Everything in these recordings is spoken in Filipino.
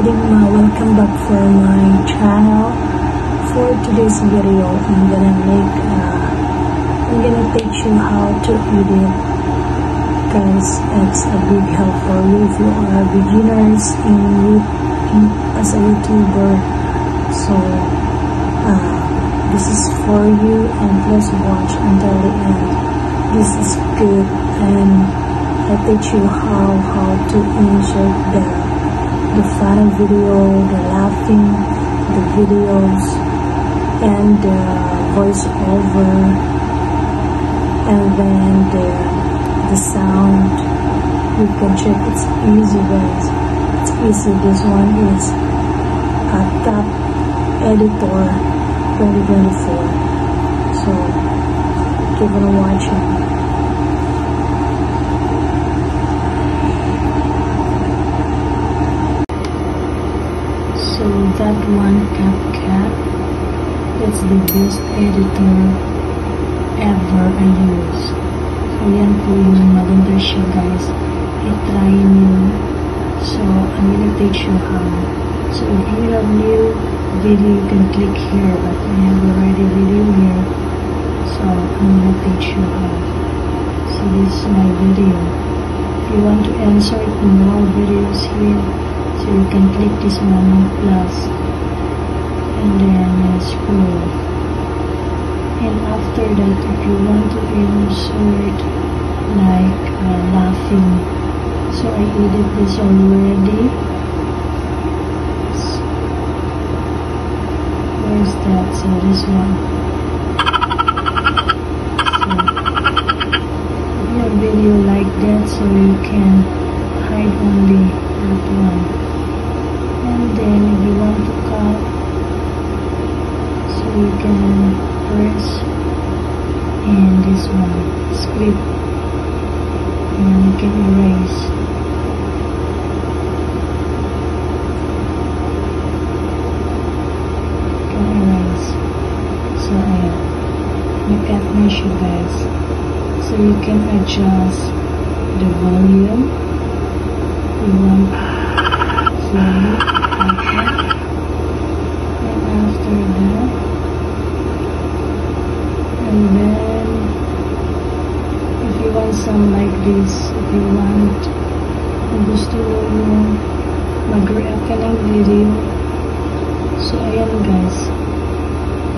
again, welcome back for my channel. For today's video, I'm gonna teach you how to edit, because it's a big help for you if you are beginners as a YouTuber. So this is for you, and please watch until the end. This is good, and I teach you how to insert the funny video, the laughing, the videos, and the voiceover, and then the sound. You can check. It's easy, guys. It's easy. This one is a Top Editor 2024. So keep on watching. So that one CapCut, it's the best editor ever I use. So yan po yung maganda siya, guys. I-try nyo. So I'm gonna teach you how. So if you have new video, you can click here, but I have already video here. So I'm gonna teach you how. So this is my video. If you want to insert more videos here, so you can click this one plus, and then scroll. And after that, if you want to insert like laughing, so I edit this already. Where's that? So this one. So if your video like that, so you can hide only that one. And then if you want to cut, so you can press and this one, script, and you can erase. You can erase. So ayan, na-cut na siya, guys. So you can adjust the volume if you want slowly. And after that, and then if you want some like this, if you want, kung gusto mo mag-react ka ng video, so ayan, guys,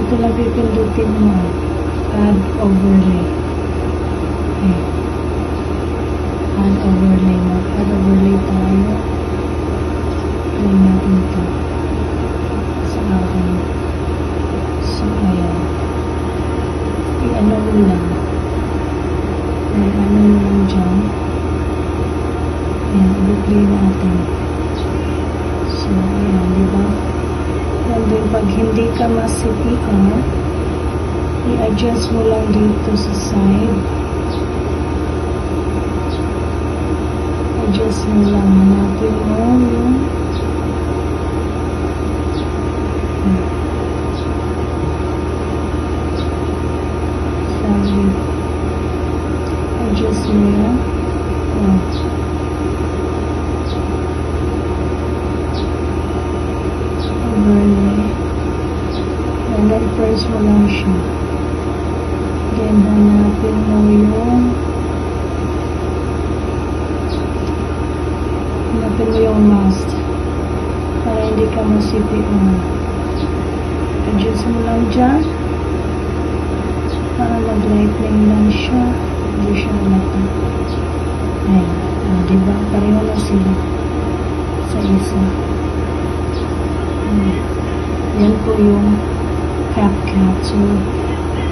ito lang pipindutin mo, add overlay. Okay. Add overlay. Mag-add overlay tayo. Try natin ito sa akin. So ayan, i-ano mo lang, i-ano mo lang dyan. Ayan, i-play natin. So ayan, diba? And then pag hindi ka ma-CPR, i-adjust mo lang dito sa side. Adjust mo lang, hanapin mo yung adjust mo yan. Overlay. And then press mo lang siya. Then hanapin mo yung mask para hindi ka ma-CPR. Adjust mo lang dyan para mag-lightning lang siya, hindi siya mata. Ayan, diba? Pareho na sila sa isa. Yan po yung CapCut. So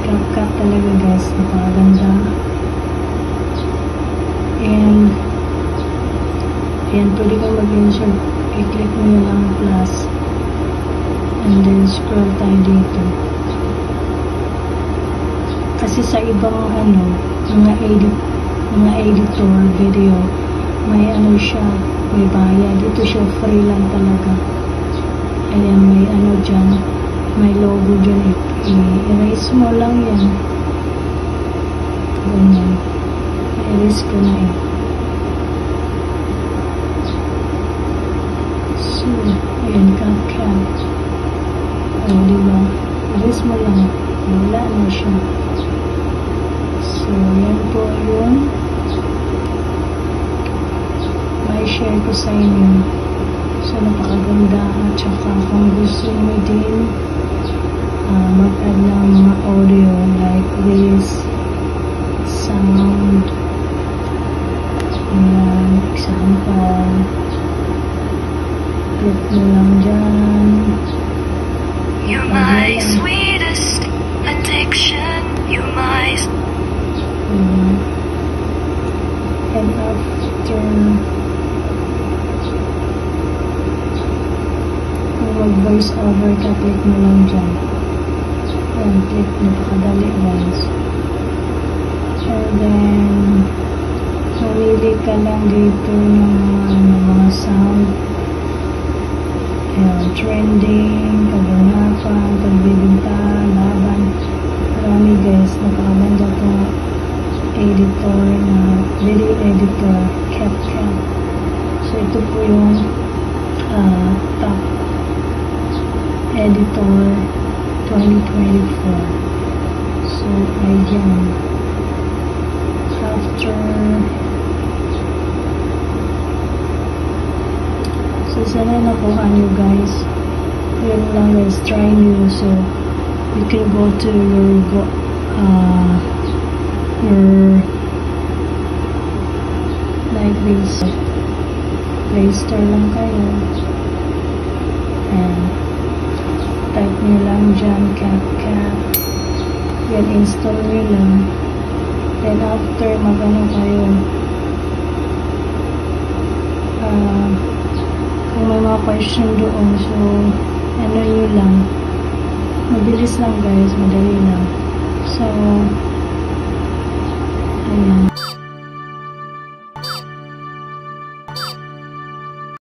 CapCut talaga, guys, napakaganda. And pwede kang mag-insert. I-click mo yun ang plus, and then scroll tayo dito. Kasi sa ibang mga editor video, may siya, may bayad. Dito siya free lang talaga. Ayan, may dyan, may logo dyan. I-erase mo lang yan. Ganyan. I-erase ko na So, yan po yun. May share ko sa inyo. So, napakaganda. At saka kung gusto mo din mag-add ng mga audio like this, sound, ayan, example, click mo lang dyan. You're my sweetest addiction. You're my... And after mag-voice over ka, click mo lang dyan. Ayan, click, napakadali guys. And then mamili ka lang dito ng mga sound. Ayan, trending, kaganapan, pagbibinta, laban. Marami guys, napakaganda itong editor na video editor, CapCut. So ito po yung top editor 2024. So ayan, after so sana nakuha nyo guys. Yun lang guys, try nyo. So you can go to your like this, Play Store lang kayo and type nyo lang dyan CapCut, yan, install nyo lang. Then after magano kayo, kung may mga question doon, so ano nyo lang, mabilis lang guys, madali lang. So